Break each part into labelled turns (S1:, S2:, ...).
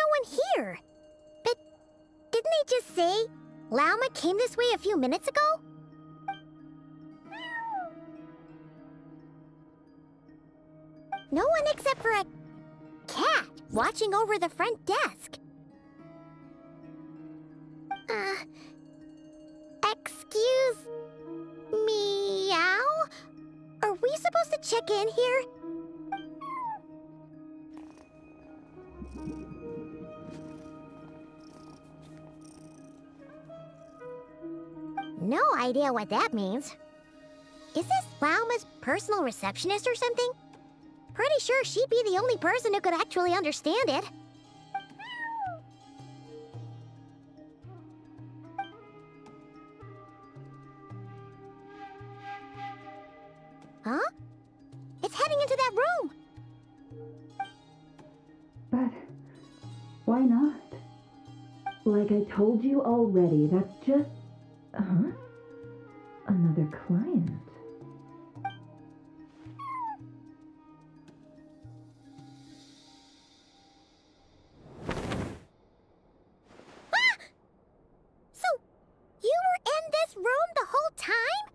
S1: no one here? But didn't they just say Lauma came this way a few minutes ago? No one except for a cat watching over the front desk. Excuse meow? Are we supposed to check in here? No idea what that means. Is this Lauma's personal receptionist or something? Pretty sure she'd be the only person who could actually understand it. Huh? It's heading into that room!
S2: But why not? Like I told you already, that's just... Another client.
S1: Ah! So, you were in this room the whole time?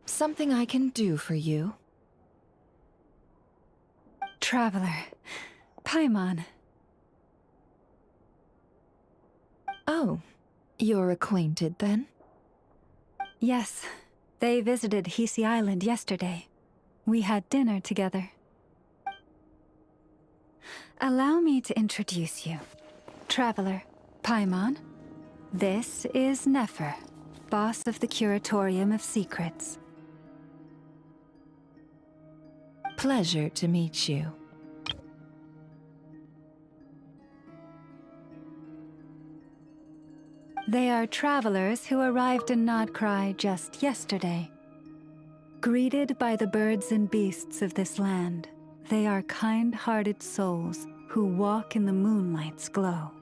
S3: Something I can do for you?
S4: Traveler. Paimon.
S3: Oh, you're acquainted then?
S4: Yes, they visited Hisi Island yesterday. We had dinner together. Allow me to introduce you. Traveler, Paimon. This is Nefer, boss of the Curatorium of Secrets.
S3: Pleasure to meet you.
S4: They are travelers who arrived in Nodcry just yesterday. Greeted by the birds and beasts of this land, they are kind-hearted souls who walk in the moonlight's glow.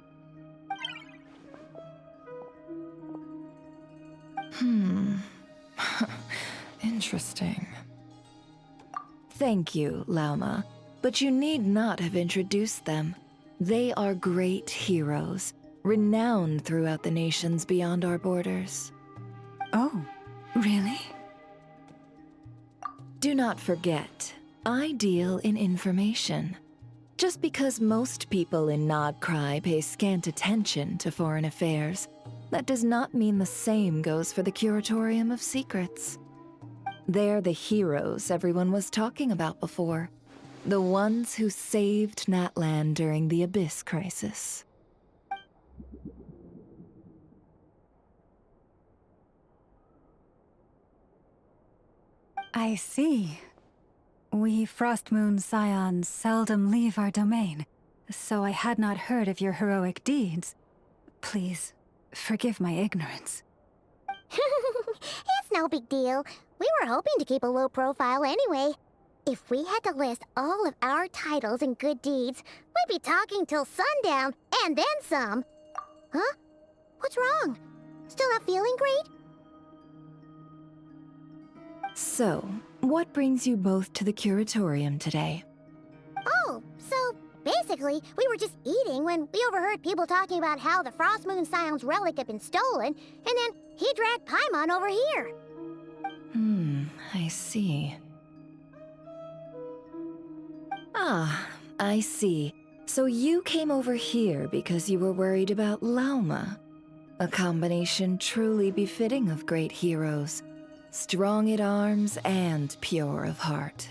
S3: Interesting. Thank you, Lauma, but you need not have introduced them. They are great heroes, renowned throughout the nations beyond our borders.
S4: Oh, really?
S3: Do not forget, I deal in information. Just because most people in Nodcry pay scant attention to foreign affairs, that does not mean the same goes for the Curatorium of Secrets. They're the heroes everyone was talking about before. The ones who saved Natlan during the Abyss crisis.
S4: I see. We Frostmoon Scions seldom leave our domain, so I had not heard of your heroic deeds. Please, forgive my ignorance.
S1: It's no big deal. We were hoping to keep a low profile anyway. If we had to list all of our titles and good deeds, we'd be talking till sundown, and then some. Huh? What's wrong? Still not feeling great?
S3: So, what brings you both to the Curatorium today?
S1: Oh, so basically, we were just eating when we overheard people talking about how the Frostmoon Scions relic had been stolen, and then he dragged Paimon over here.
S3: I see. Ah, I see. So you came over here because you were worried about Lauma. A combination truly befitting of great heroes. Strong at arms and pure of heart.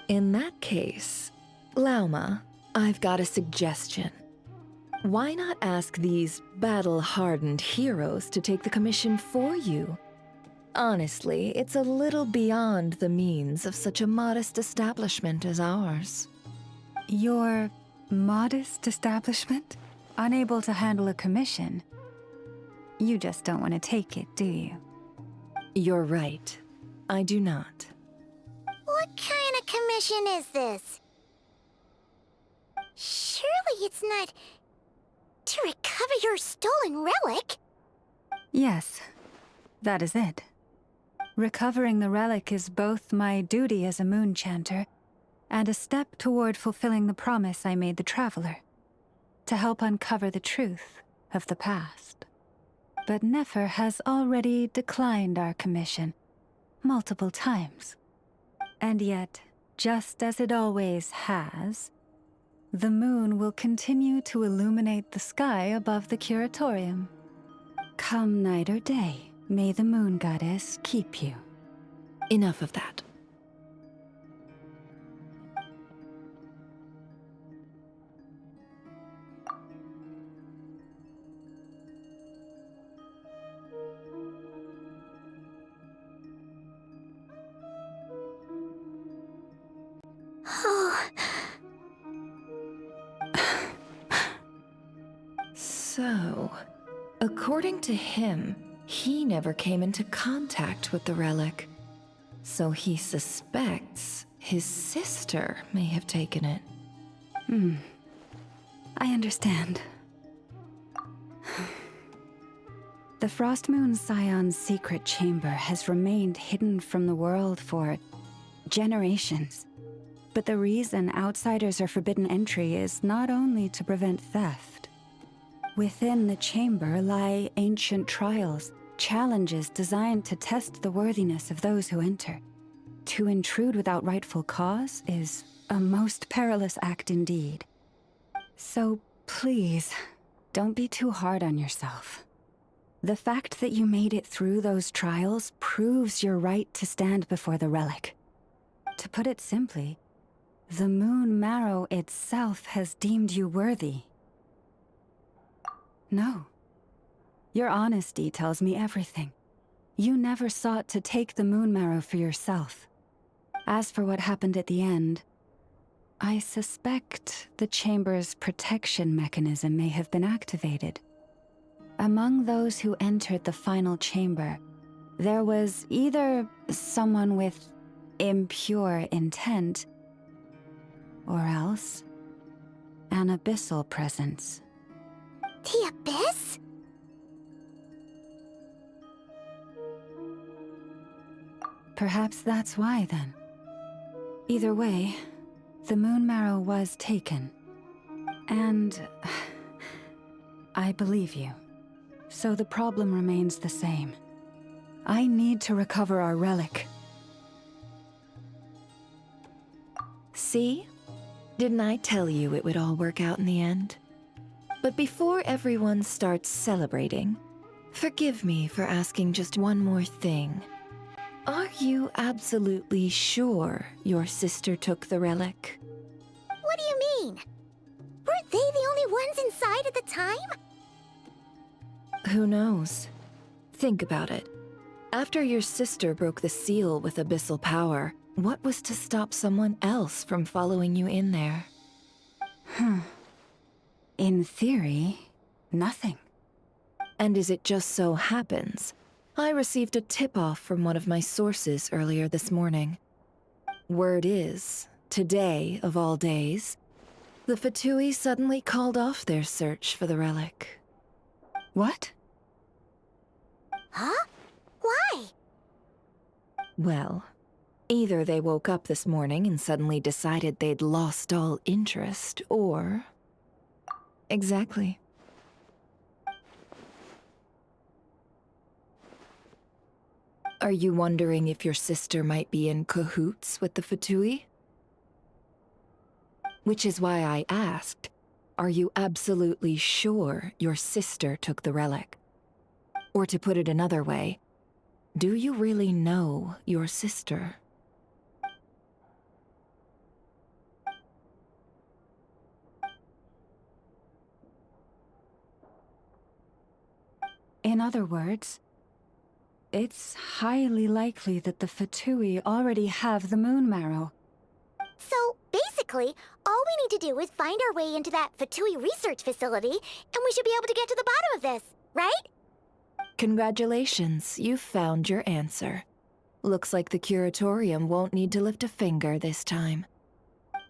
S3: In that case, Lauma, I've got a suggestion. Why not ask these battle-hardened heroes to take the commission for you? Honestly, it's a little beyond the means of such a modest establishment as ours.
S4: Your modest establishment? Unable to handle a commission? You just don't want to take it, do you?
S3: You're right. I do not.
S1: What kind of commission is this? Surely it's not to recover your stolen relic?
S4: Yes, that is it. Recovering the relic is both my duty as a moon chanter and a step toward fulfilling the promise I made the traveler, to help uncover the truth of the past. But Nefer has already declined our commission multiple times. And yet, just as it always has, the moon will continue to illuminate the sky above the Curatorium. Come night or day, may the moon goddess keep you.
S3: Enough of that. So, according to him, he never came into contact with the relic. So he suspects his sister may have taken it.
S4: I understand. The Frostmoon Scions' secret chamber has remained hidden from the world for generations. But the reason outsiders are forbidden entry is not only to prevent theft. Within the chamber lie ancient trials, challenges designed to test the worthiness of those who enter. To intrude without rightful cause is a most perilous act indeed. So please, don't be too hard on yourself. The fact that you made it through those trials proves your right to stand before the relic. To put it simply, the moon marrow itself has deemed you worthy. No. Your honesty tells me everything. You never sought to take the moon marrow for yourself. As for what happened at the end, I suspect the chamber's protection mechanism may have been activated. Among those who entered the final chamber, there was either someone with impure intent, or else an abyssal presence.
S1: The Abyss?
S4: Perhaps that's why, then. Either way, the moon marrow was taken. And I believe you. So the problem remains the same. I need to recover our relic.
S3: See? Didn't I tell you it would all work out in the end? But before everyone starts celebrating, forgive me for asking just one more thing. Are you absolutely sure your sister took the relic?
S1: What do you mean? Weren't they the only ones inside at the time?
S3: Who knows? Think about it. After your sister broke the seal with abyssal power, what was to stop someone else from following you in there?
S4: In theory, nothing.
S3: And as it just so happens, I received a tip-off from one of my sources earlier this morning. Word is, today of all days, the Fatui suddenly called off their search for the relic.
S4: What?
S1: Huh? Why?
S3: Well, either they woke up this morning and suddenly decided they'd lost all interest, or... Exactly. Are you wondering if your sister might be in cahoots with the Fatui? Which is why I asked, are you absolutely sure your sister took the relic? Or to put it another way, do you really know your sister?
S4: In other words, it's highly likely that the Fatui already have the moon marrow.
S1: So, basically, all we need to do is find our way into that Fatui research facility, and we should be able to get to the bottom of this, right?
S3: Congratulations, you've found your answer. Looks like the Curatorium won't need to lift a finger this time.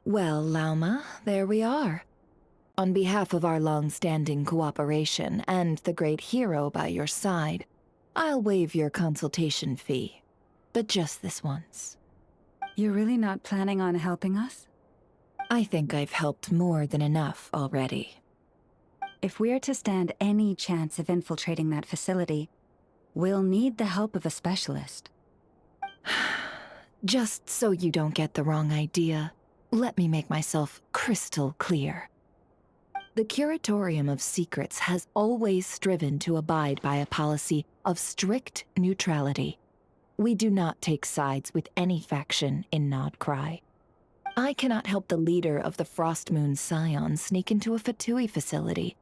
S3: Well, Lauma, there we are. On behalf of our long-standing cooperation and the great hero by your side, I'll waive your consultation fee. but just this once.
S4: You're really not planning on helping us?
S3: I think I've helped more than enough already.
S4: If we're to stand any chance of infiltrating that facility, we'll need the help of a specialist.
S3: Just so you don't get the wrong idea, let me make myself crystal clear. The Curatorium of Secrets has always striven to abide by a policy of strict neutrality. We do not take sides with any faction in Nodcry. I cannot help the leader of the Frostmoon Scions sneak into a Fatui facility.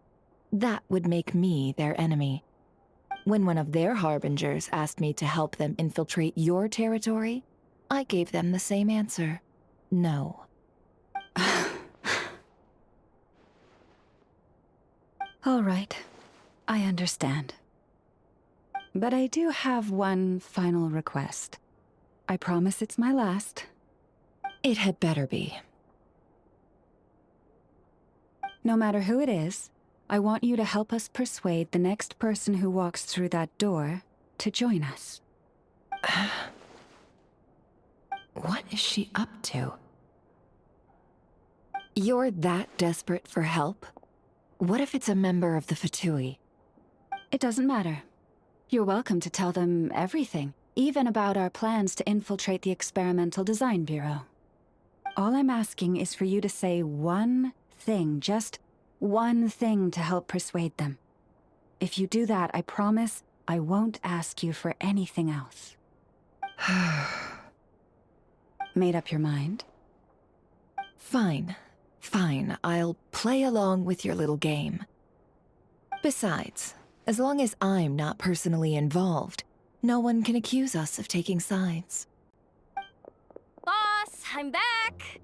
S3: That would make me their enemy. When one of their harbingers asked me to help them infiltrate your territory, I gave them the same answer. No.
S4: All right, I understand. But I do have one final request. I promise it's my last.
S3: It had better be.
S4: No matter who it is, I want you to help us persuade the next person who walks through that door to join us.
S3: What is she up to? You're that desperate for help? What if it's a member of the Fatui?
S4: It doesn't matter. You're welcome to tell them everything, even about our plans to infiltrate the Experimental Design Bureau. All I'm asking is for you to say one thing, just one thing to help persuade them. If you do that, I promise I won't ask you for anything else. Made up your mind?
S3: Fine. Fine, I'll play along with your little game. Besides, as long as I'm not personally involved, no one can accuse us of taking sides.
S5: Boss, I'm back!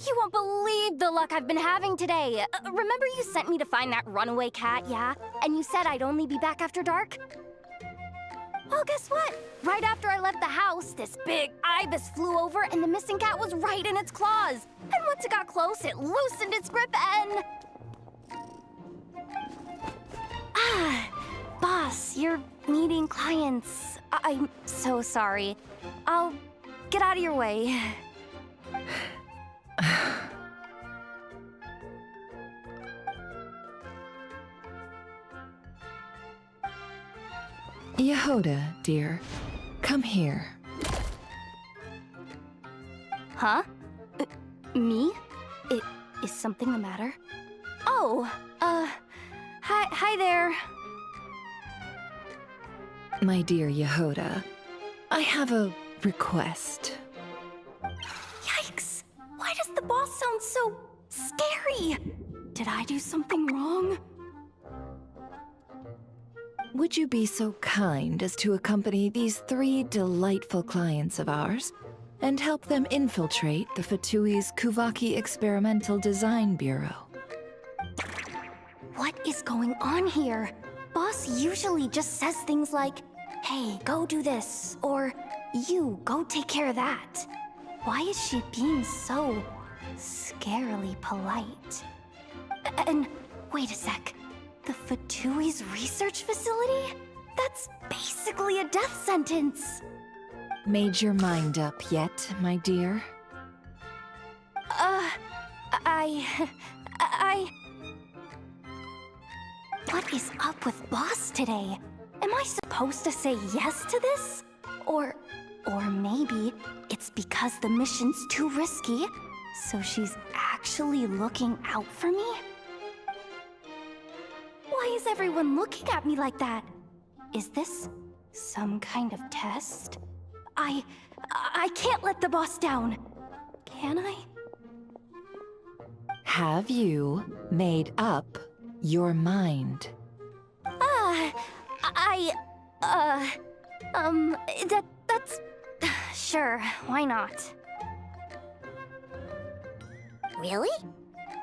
S5: You won't believe the luck I've been having today. Remember you sent me to find that runaway cat, yeah? And you said I'd only be back after dark? Well, guess what? Right after I left the house, this big ibis flew over and the missing cat was right in its claws. And once it got close, it loosened its grip and... Boss, you're meeting clients. I'm so sorry. I'll get out of your way.
S3: Yehoda, dear, come here.
S5: Huh? Me? Is something the matter? Oh, hi there.
S3: My dear Yehoda, I have a request.
S5: Yikes! Why does the boss sound so scary? Did I do something wrong?
S3: Would you be so kind as to accompany these 3 delightful clients of ours and help them infiltrate the Fatui's Kuvaki Experimental Design Bureau?
S5: What is going on here? Boss usually just says things like, hey, go do this, or you, go take care of that. Why is she being so scarily polite? And wait a sec. The Fatui's research facility? That's basically a death sentence.
S3: Made your mind up yet, my dear?
S5: What is up with Boss today? Am I supposed to say yes to this? Or maybe it's because the mission's too risky, so she's actually looking out for me? Why is everyone looking at me like that? Is this some kind of test? I can't let the boss down. Can I?
S3: Have you made up your mind?
S5: That's... Sure, why not?
S1: Really?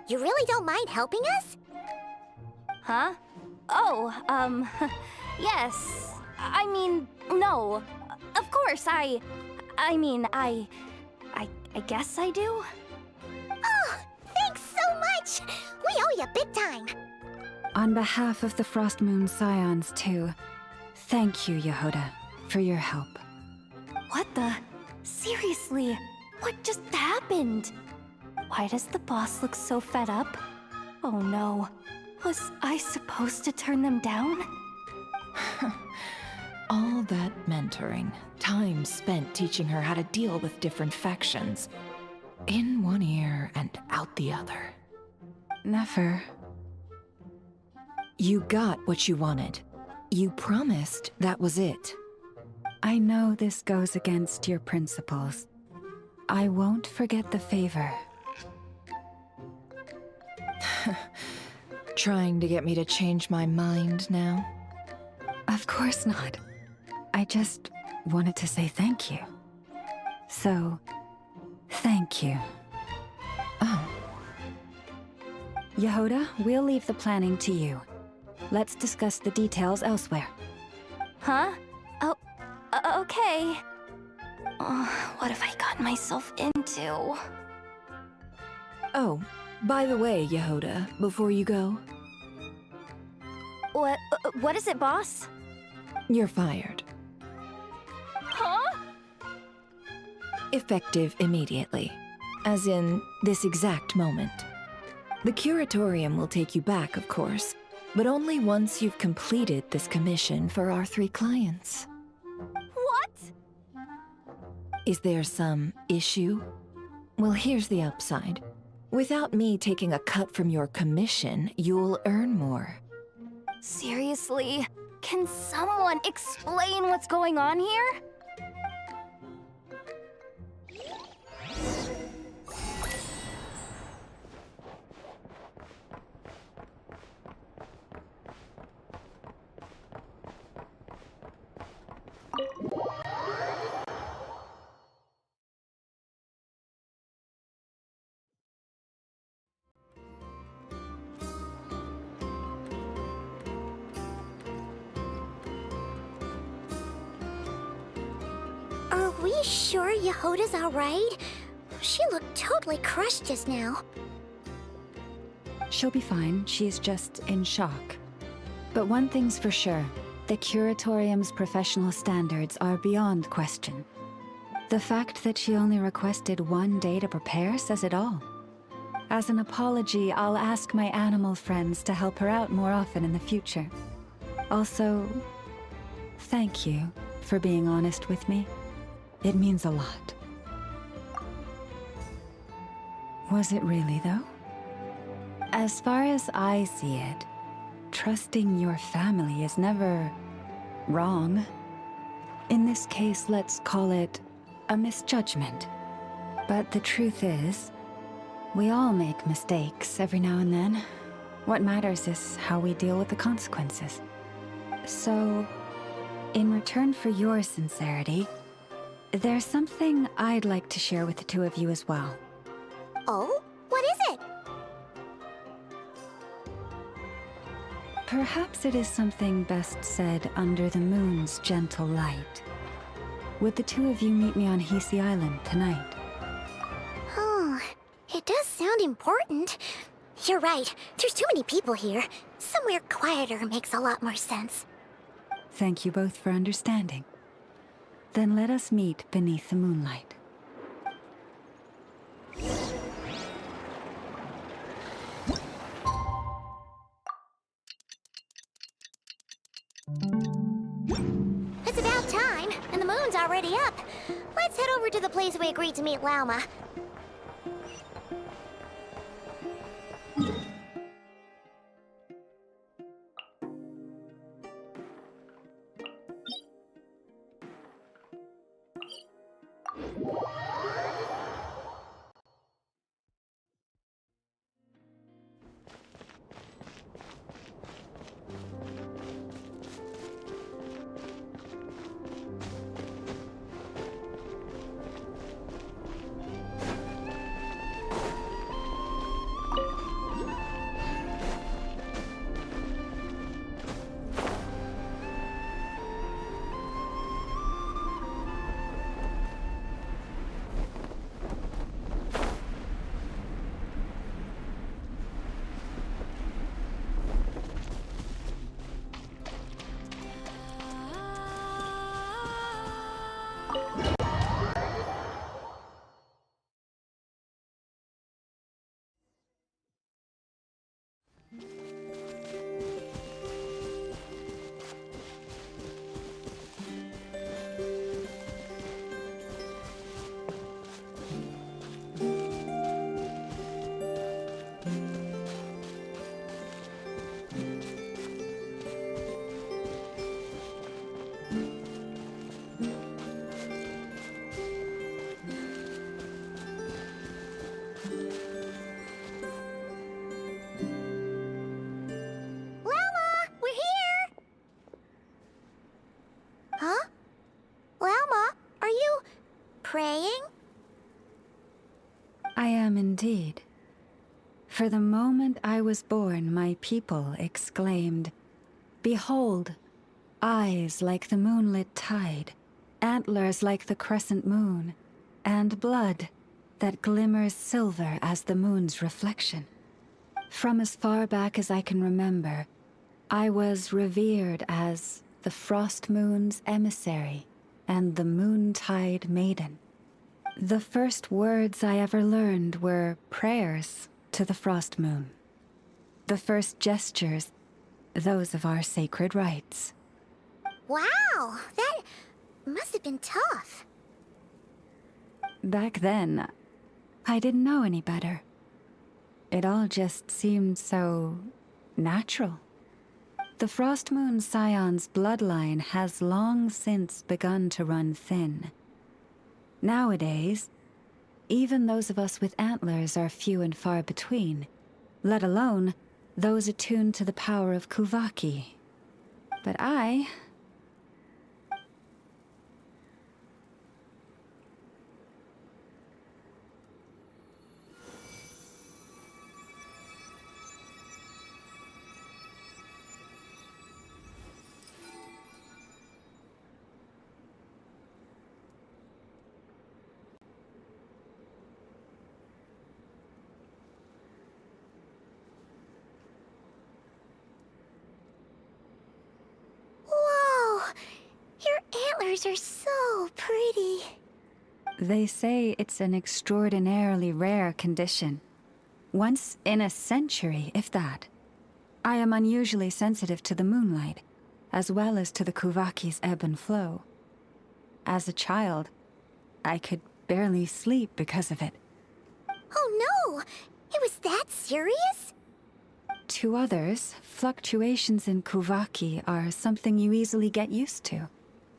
S1: You really don't mind helping us?
S5: Huh? Oh, yes. I mean, no. Of course, I guess I do.
S1: Oh, thanks so much! ya big time.
S4: On behalf of the Frostmoon Scions, too, thank you, Yehoda, for your help.
S5: What the? Seriously, what just happened? Why does the boss look so fed up? Oh no, was I supposed to turn them down?
S3: All that mentoring, time spent teaching her how to deal with different factions. In one ear and out the other.
S4: Never.
S3: You got what you wanted. You promised that was it.
S4: I know this goes against your principles. I won't forget the favor.
S3: Trying to get me to change my mind now?
S4: Of course not. I just wanted to say thank you. So, thank you.
S3: Oh.
S4: Yehoda, we'll leave the planning to you. Let's discuss the details elsewhere.
S5: Huh? Oh, okay. What have I gotten myself into?
S3: Oh, by the way, Yehoda, before you go,
S5: What is it, boss?
S3: you're fired.
S5: Huh?
S3: Effective immediately. As in, this exact moment. The Curatorium will take you back, of course, but only once you've completed this commission for our 3 clients.
S5: What?
S3: Is there some issue? Well, here's the upside. Without me taking a cut from your commission, you'll earn more.
S5: Seriously? Can someone explain what's going on here?
S1: Are we sure Yehoda's alright? She looked totally crushed just now.
S4: She'll be fine, she's just in shock. But one thing's for sure, the Curatorium's professional standards are beyond question. The fact that she only requested 1 day to prepare says it all. As an apology, I'll ask my animal friends to help her out more often in the future. Also, thank you for being honest with me. It means a lot. Was it really, though? As far as I see it, trusting your family is never wrong. In this case, let's call it a misjudgment. But the truth is, we all make mistakes every now and then. What matters is how we deal with the consequences. So, in return for your sincerity, there's something I'd like to share with the 2 of you as well.
S1: Oh? What is it?
S4: Perhaps it is something best said under the moon's gentle light. Would the 2 of you meet me on Hisi Island tonight?
S1: Oh, it does sound important. You're right, there's too many people here. Somewhere quieter makes a lot more sense.
S4: Thank you both for understanding. Then let us meet beneath the moonlight.
S1: It's about time, and the moon's already up. Let's head over to the place we agreed to meet Lauma.
S4: indeed. For the moment I was born, my people exclaimed, "Behold, eyes like the moonlit tide, antlers like the crescent moon, and blood that glimmers silver as the moon's reflection." From as far back as I can remember, I was revered as the Frostmoon's emissary and the Moontide Maiden. The first words I ever learned were prayers to the Frost Moon. The first gestures, those of our sacred rites.
S1: Wow, that must have been tough.
S4: Back then, I didn't know any better. It all just seemed so natural. The Frostmoon Scions' bloodline has long since begun to run thin. Nowadays, even those of us with antlers are few and far between, let alone those attuned to the power of Kuvaki. But I...
S1: Whoa, your antlers are so pretty.
S4: They say it's an extraordinarily rare condition. Once in a century, if that. I am unusually sensitive to the moonlight, as well as to the Kuvaki's ebb and flow. As a child, I could barely sleep because of it.
S1: Oh no, it was that serious?
S4: To others, fluctuations in Kuvaki are something you easily get used to,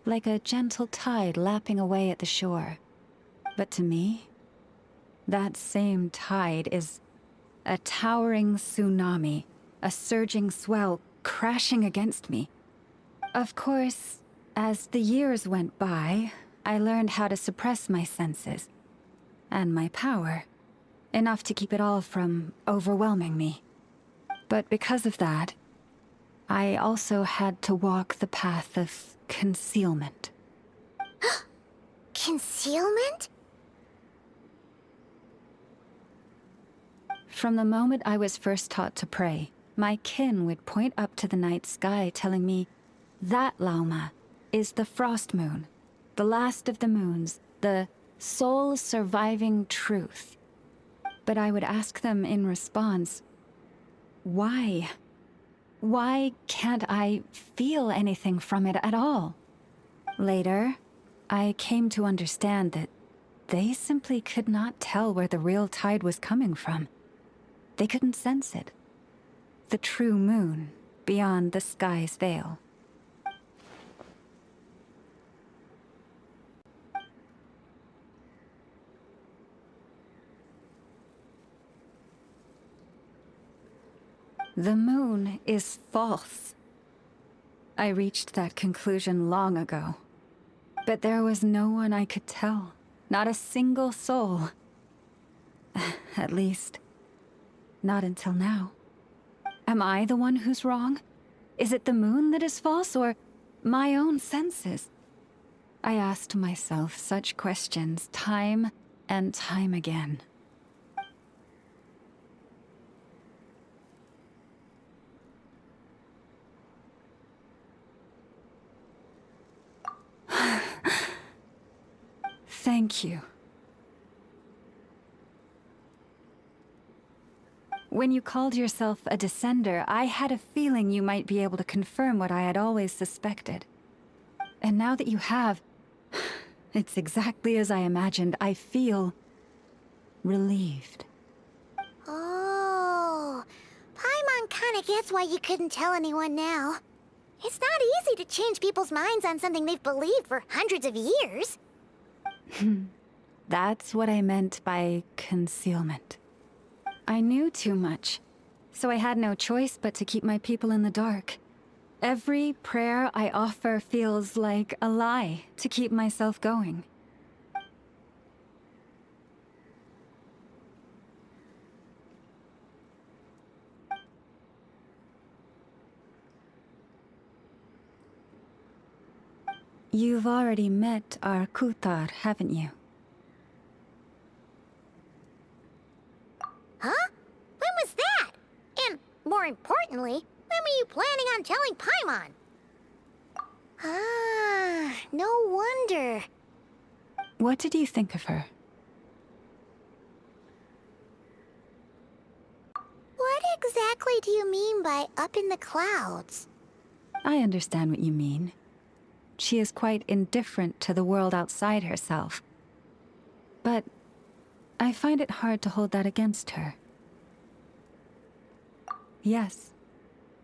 S4: like a gentle tide lapping away at the shore. But to me, that same tide is a towering tsunami, a surging swell crashing against me. Of course, as the years went by, I learned how to suppress my senses and my power, enough to keep it all from overwhelming me. But because of that, I also had to walk the path of concealment.
S1: Concealment?
S4: From the moment I was first taught to pray, my kin would point up to the night sky telling me, "That, Lauma, is the Frost Moon, the last of the moons, the sole surviving truth." But I would ask them in response, why? Why can't I feel anything from it at all? Later, I came to understand that they simply could not tell where the real tide was coming from. They couldn't sense it. The true moon, beyond the sky's veil. The moon is false. I reached that conclusion long ago. But there was no one I could tell. Not a single soul. At least, not until now. Am I the one who's wrong? Is it the moon that is false, or my own senses? I asked myself such questions time and time again. Thank you. When you called yourself a descender, I had a feeling you might be able to confirm what I had always suspected. And now that you have, it's exactly as I imagined. I feel relieved.
S1: Oh, Paimon kinda gets why you couldn't tell anyone now. It's not easy to change people's minds on something they've believed for hundreds of years.
S4: That's what I meant by concealment. I knew too much, so I had no choice but to keep my people in the dark. Every prayer I offer feels like a lie to keep myself going. You've already met our Kutar, haven't you?
S1: Huh? When was that? And more importantly, when were you planning on telling Paimon? Ah, no wonder.
S4: What did you think of her?
S1: What exactly do you mean by up in the clouds?
S4: I understand what you mean. She is quite indifferent to the world outside herself. But I find it hard to hold that against her. Yes,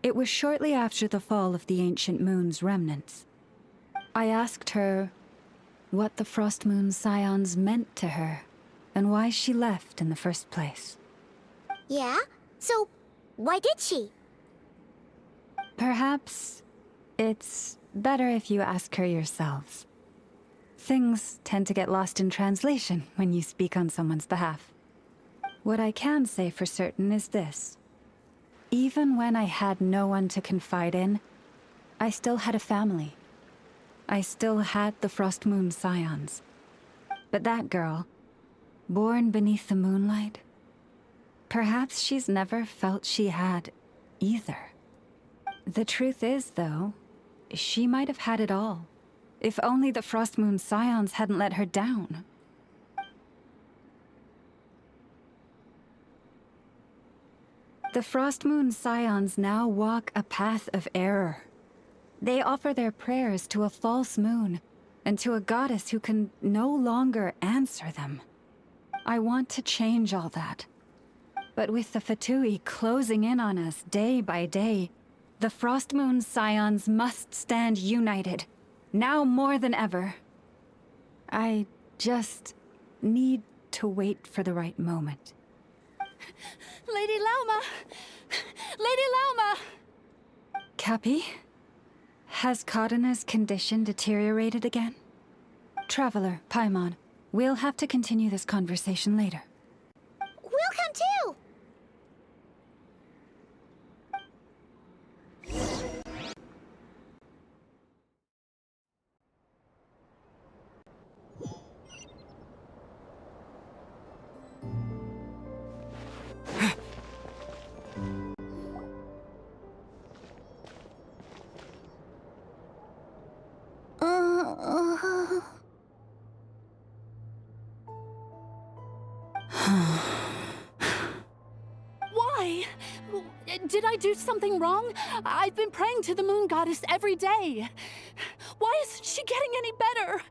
S4: it was shortly after the fall of the ancient moon's remnants. I asked her what the Frostmoon Scions meant to her, and why she left in the first place.
S1: Yeah? So, why did she?
S4: Perhaps it's better if you ask her yourselves. Things tend to get lost in translation when you speak on someone's behalf. What I can say for certain is this. Even when I had no one to confide in, I still had a family. I still had the Frostmoon Scions. But that girl, born beneath the moonlight, perhaps she's never felt she had either. The truth is, though, she might have had it all, if only the Frostmoon Scions hadn't let her down. The Frostmoon Scions now walk a path of error. They offer their prayers to a false moon, and to a goddess who can no longer answer them. I want to change all that. But with the Fatui closing in on us day by day, the Frostmoon Scions must stand united, now more than ever. I just need to wait for the right moment.
S6: Lady Lauma! Lady Lauma!
S4: Cappy? Has Kadana's condition deteriorated again? Traveler, Paimon, we'll have to continue this conversation later.
S1: We'll come too!
S6: Why? Did I do something wrong? I've been praying to the moon goddess every day. Why isn't she getting any better?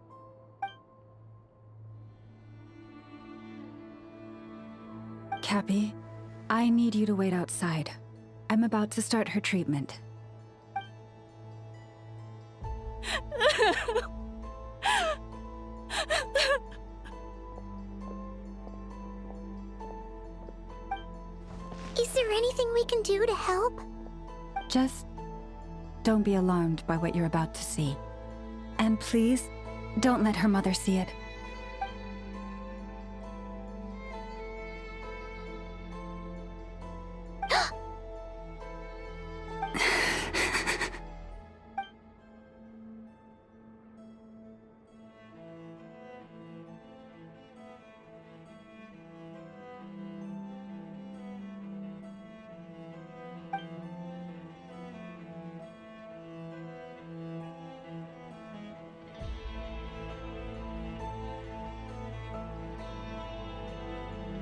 S4: Cappy, I need you to wait outside. I'm about to start her treatment.
S1: Is there anything we can do to help?
S4: Just don't be alarmed by what you're about to see. And please, don't let her mother see it.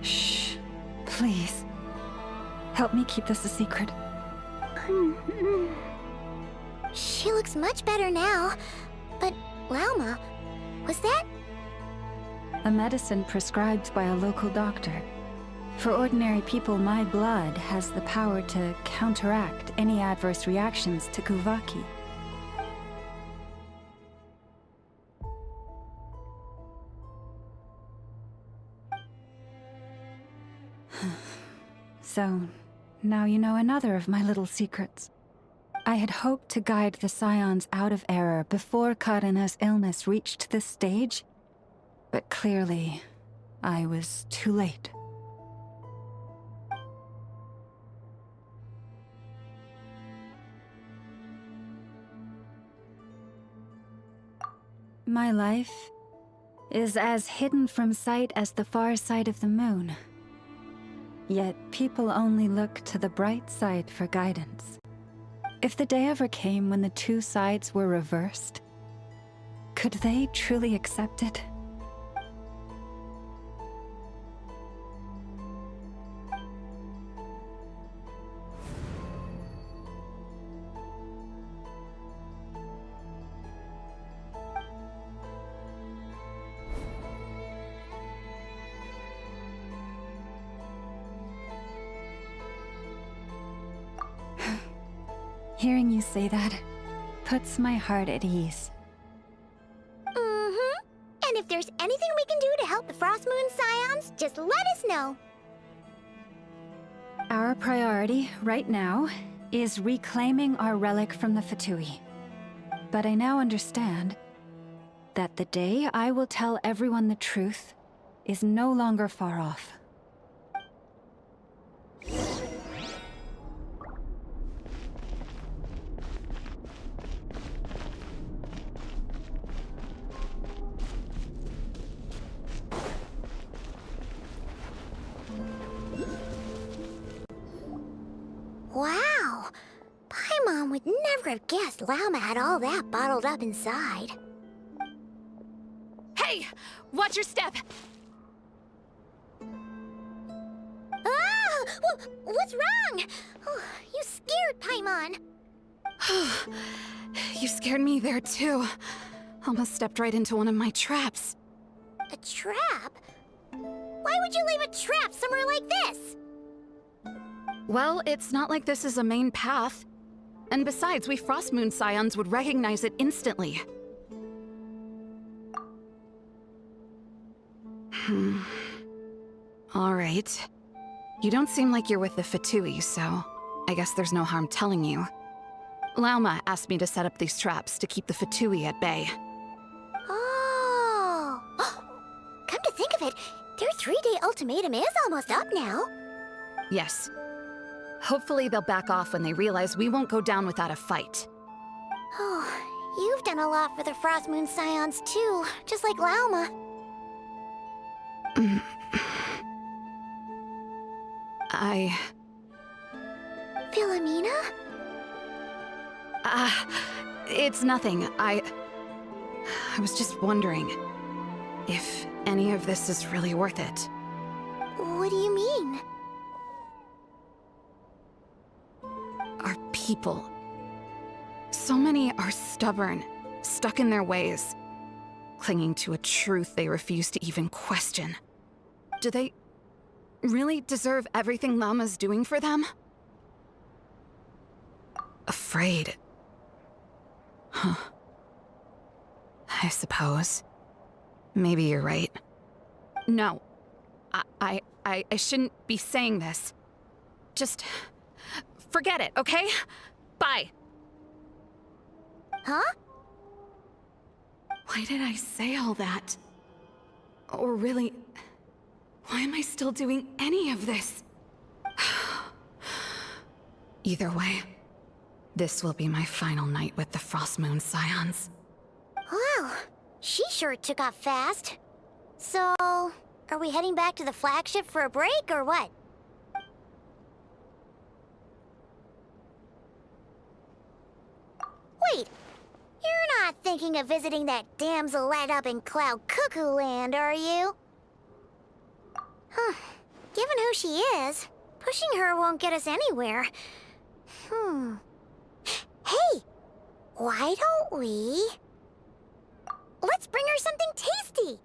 S4: Shh. Please. Help me keep this a secret.
S1: She looks much better now. But, Lauma, was that?
S4: A medicine prescribed by a local doctor. For ordinary people, my blood has the power to counteract any adverse reactions to Kuvaki. So, now you know another of my little secrets. I had hoped to guide the Scions out of error before Karina's illness reached this stage, but clearly, I was too late. My life is as hidden from sight as the far side of the moon. Yet people only look to the bright side for guidance. If the day ever came when the two sides were reversed, could they truly accept it? Hearing you say that puts my heart at ease.
S1: Mm-hmm. And if there's anything we can do to help the Frostmoon Scions, just let us know.
S4: Our priority right now is reclaiming our relic from the Fatui. But I now understand that the day I will tell everyone the truth is no longer far off.
S1: Wow! Paimon would never have guessed Lauma had all that bottled up inside.
S6: Hey! Watch your step!
S1: Ah! What's wrong? Oh, you scared Paimon.
S6: You scared me there too. Almost stepped right into one of my traps.
S1: A trap? Why would you leave a trap somewhere like this?
S6: Well, it's not like this is a main path. And besides, we Frostmoon Scions would recognize it instantly. Alright. You don't seem like you're with the Fatui, so I guess there's no harm telling you. Lauma asked me to set up these traps to keep the Fatui at bay.
S1: Oh! Come to think of it, their 3-day ultimatum is almost up now.
S6: Yes. Hopefully they'll back off when they realize we won't go down without a fight.
S1: Oh, you've done a lot for the Frostmoon Scions too, just like Lauma. Philomena?
S6: It's nothing. I was just wondering if any of this is really worth it.
S1: What do you mean?
S6: Our people. So many are stubborn, stuck in their ways, clinging to a truth they refuse to even question. Do they really deserve everything Lauma's doing for them? Afraid. Huh. I suppose. Maybe you're right. No. I shouldn't be saying this. Just forget it, okay? Bye.
S1: Huh?
S6: Why did I say all that? Or really, why am I still doing any of this? Either way, this will be my final night with the Frostmoon Scions.
S1: Wow, she sure took off fast. So, are we heading back to the flagship for a break, or what? Wait, you're not thinking of visiting that damselette up in Cloud Cuckoo Land, are you? Huh, given who she is, pushing her won't get us anywhere. Hey, why don't we... Let's bring her something tasty!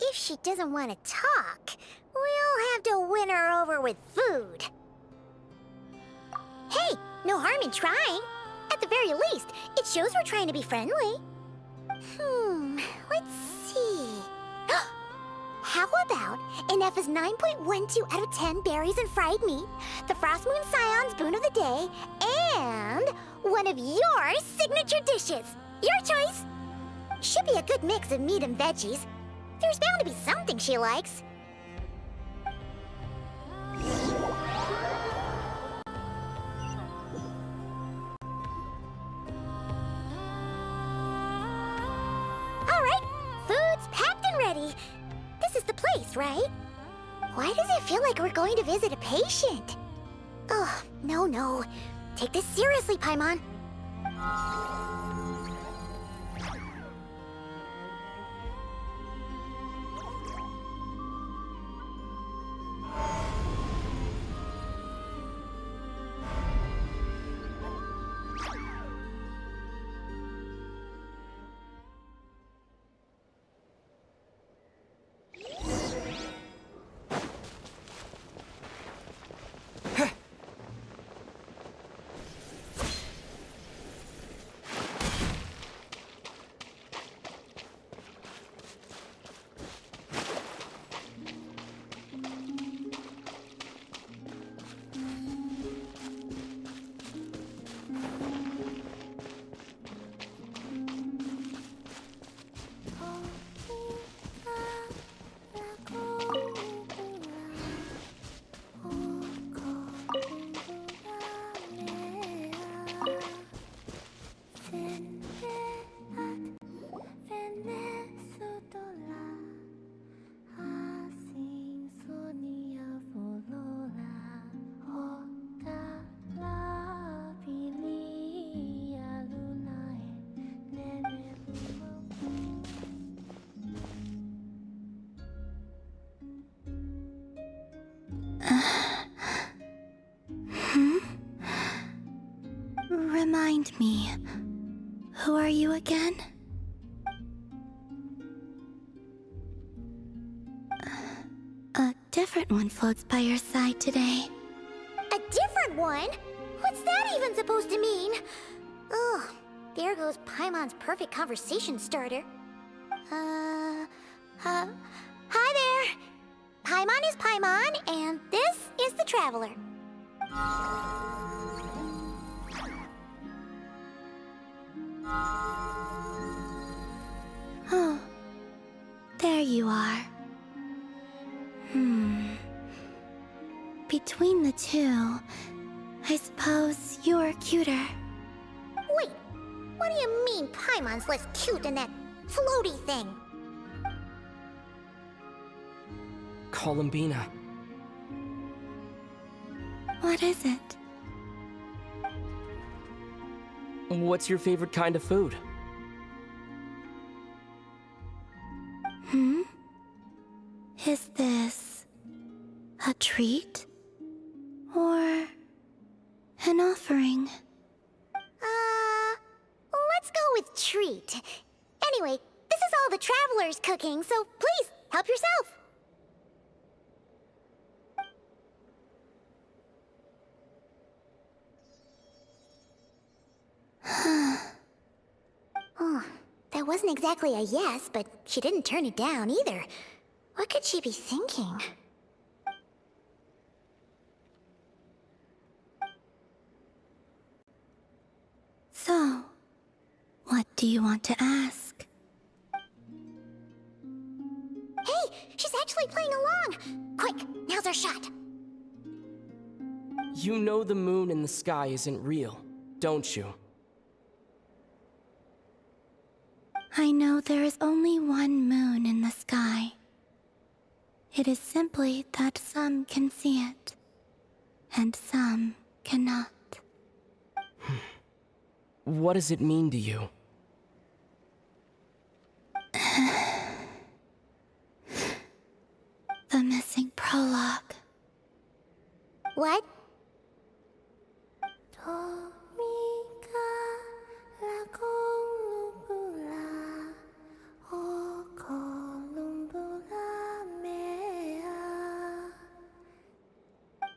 S1: If she doesn't want to talk, we'll have to win her over with food. Hey, no harm in trying. At the very least, it shows we're trying to be friendly. Let's see. How about an F's 9.12 out of 10 berries and fried meat, the Frostmoon Scions boon of the day, and one of your signature dishes. Your choice. Should be a good mix of meat and veggies. There's bound to be something she likes. All right. right? Why does it feel like we're going to visit a patient? Oh, no. Take this seriously, Paimon.
S5: Remind me, who are you again? A different one floats by your side today.
S1: A different one? What's that even supposed to mean? Ugh, there goes Paimon's perfect conversation starter. Hi there! Paimon is Paimon, and this is the Traveler.
S5: Oh, there you are. Between the two, I suppose you're cuter.
S1: Wait, what do you mean Paimon's less cute than that floaty thing?
S7: Columbina.
S5: What is it?
S7: What's your favorite kind of food?
S5: Is this a treat? Or an offering?
S1: Let's go with treat. Anyway, this is all the Traveler's cooking, so please, help yourself. Oh, that wasn't exactly a yes, but she didn't turn it down either. What could she be thinking?
S5: So, what do you want to ask?
S1: Hey, she's actually playing along! Quick, now's our shot.
S7: You know the moon in the sky isn't real, don't you?
S5: I know there is only one moon in the sky. It is simply that some can see it, and some cannot.
S7: What does it mean to you?
S5: The missing prologue.
S1: What?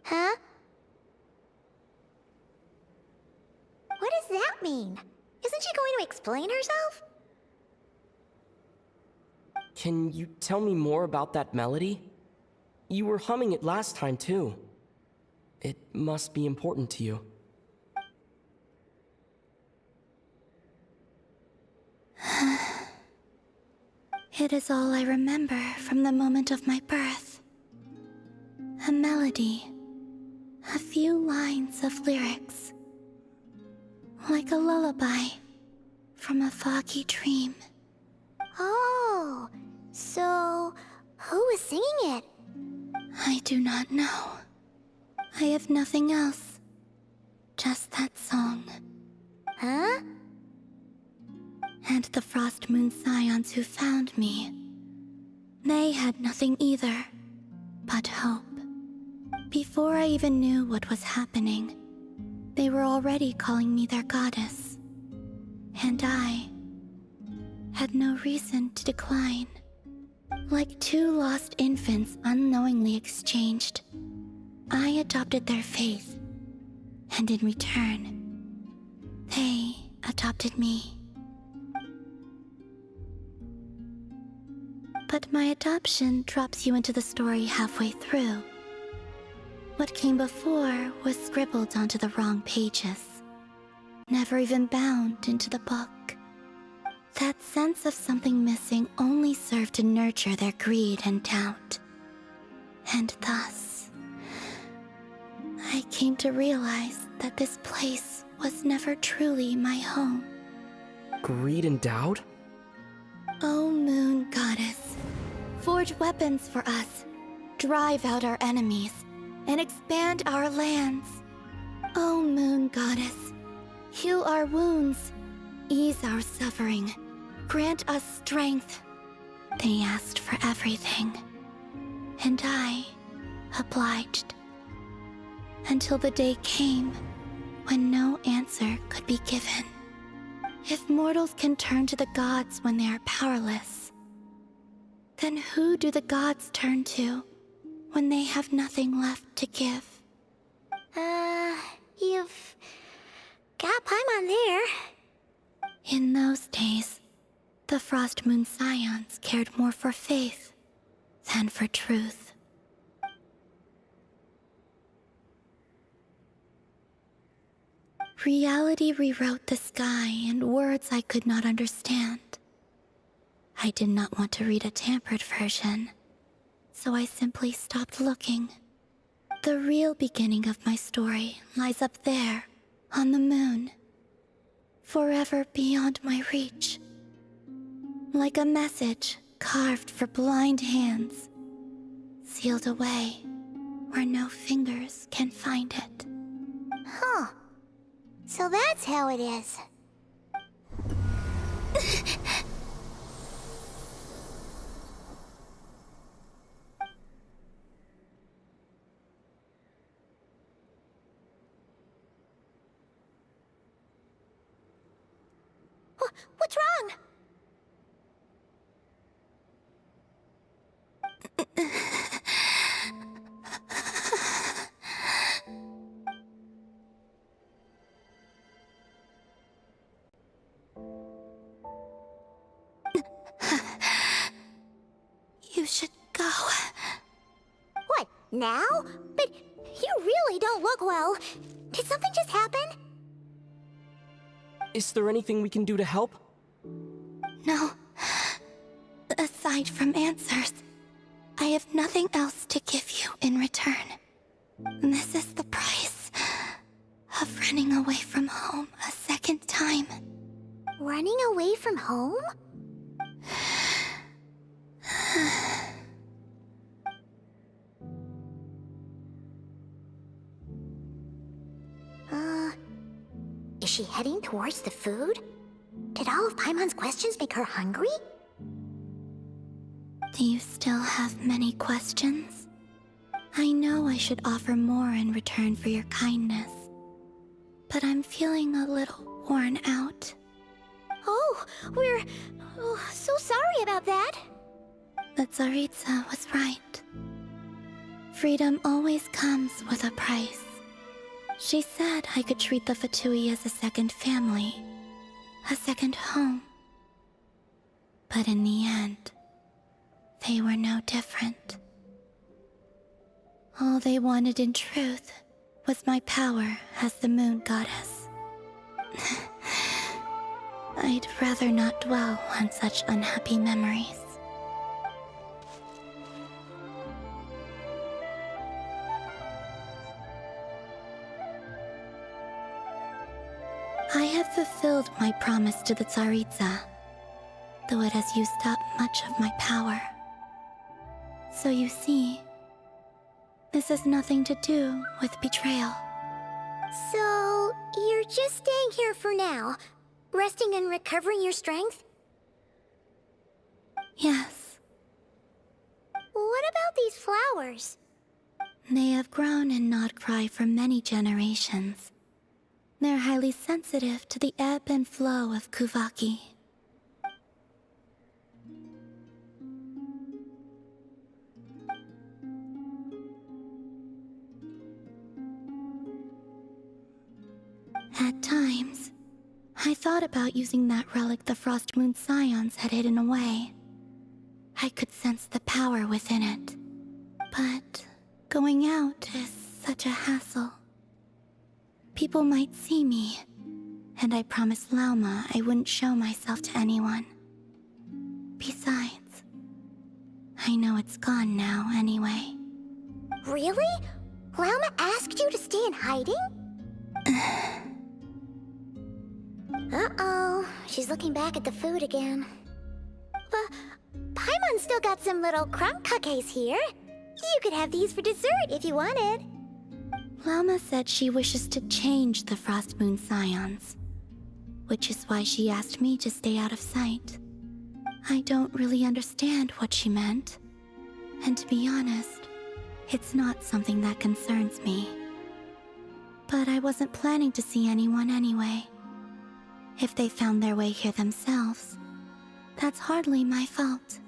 S1: Huh? What does that mean? Isn't she going to explain herself?
S7: Can you tell me more about that melody? You were humming it last time, too. It must be important to you.
S5: It is all I remember from the moment of my birth. A melody. A few lines of lyrics. Like a lullaby from a foggy dream.
S1: Oh, so Who was singing it?
S5: I do not know. I have nothing else. Just that song.
S1: Huh?
S5: And the Frostmoon Scions who found me. They had nothing either, but hope. Before I even knew what was happening, they were already calling me their goddess. And I had no reason to decline. Like two lost infants unknowingly exchanged, I adopted their faith, and in return, they adopted me. But my adoption drops you into the story halfway through. What came before was scribbled onto the wrong pages, never even bound into the book. That sense of something missing only served to nurture their greed and doubt. And thus, I came to realize that this place was never truly my home.
S7: Greed and doubt?
S5: O Moon Goddess, forge weapons for us, drive out our enemies, and expand our lands. O Moon Goddess, heal our wounds, ease our suffering, grant us strength. They asked for everything, and I obliged. Until the day came when no answer could be given. If mortals can turn to the gods when they are powerless, then who do the gods turn to when they have nothing left to give?
S1: You've got Paimon there.
S5: In those days, the Frostmoon Scions cared more for faith than for truth. Reality rewrote the sky in words I could not understand. I did not want to read a tampered version, so I simply stopped looking. The real beginning of my story lies up there, on the moon, forever beyond my reach. Like a message carved for blind hands, sealed away where no fingers can find it.
S1: Huh. So that's how it is. What's wrong?
S5: You should go.
S1: What, now? But you really don't look well. Did something just happen?
S7: Is there anything we can do to help?
S5: No. Aside from answers, I have nothing else to give you in return. This is the price of running away from home a second time.
S1: Running away from home? Is she heading towards the food? Did all of Paimon's questions make her hungry?
S5: Do you still have many questions? I know I should offer more in return for your kindness, but I'm feeling a little worn out.
S1: Oh, we're so sorry about that.
S5: The Tsaritsa was right. Freedom always comes with a price. She said I could treat the Fatui as a second family, a second home. But in the end, they were no different. All they wanted in truth was my power as the Moon Goddess. I'd rather not dwell on such unhappy memories. I have fulfilled my promise to the Tsaritsa, though it has used up much of my power. So you see, this has nothing to do with betrayal.
S1: So, you're just staying here for now, resting and recovering your strength?
S5: Yes,
S1: What about these flowers?
S5: they have grown in Nodcry for many generations. They're highly sensitive to the ebb and flow of Kuvaki. At times, I thought about using that relic the Frostmoon Scions had hidden away. I could sense the power within it. But going out is such a hassle. People might see me, and I promised Lauma I wouldn't show myself to anyone. Besides, I know it's gone now anyway.
S1: Really? Lauma asked you to stay in hiding? Uh-oh, she's looking back at the food again. But Paimon's still got some little crumb cookies here. You could have these for dessert if you wanted.
S5: Lauma said she wishes to change the Frostmoon Scions, which is why she asked me to stay out of sight. I don't really understand what she meant, and to be honest, it's not something that concerns me. But I wasn't planning to see anyone anyway. If they found their way here themselves, that's hardly my fault.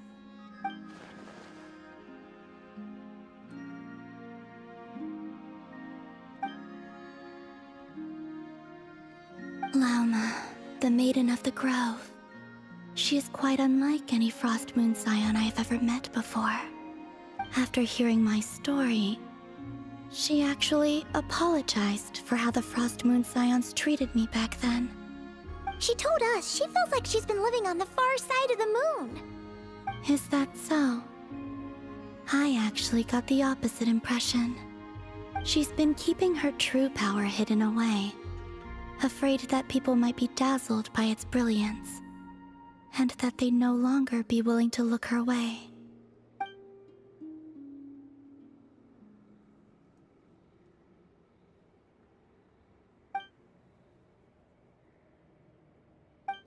S5: Lauma, the Maiden of the Grove. She is quite unlike any Frostmoon Scion I have ever met before. After hearing my story, she actually apologized for how the Frostmoon Scions treated me back then.
S1: She told us she feels like she's been living on the far side of the moon.
S5: Is that so? I actually got the opposite impression. She's been keeping her true power hidden away, afraid that people might be dazzled by its brilliance, and that they'd no longer be willing to look her way.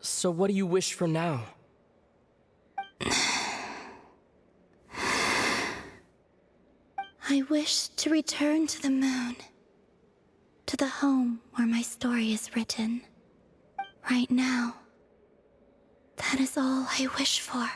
S7: So what do you wish for now?
S5: I wish to return to the moon, to the home where my story is written. Right now, that is all I wish for.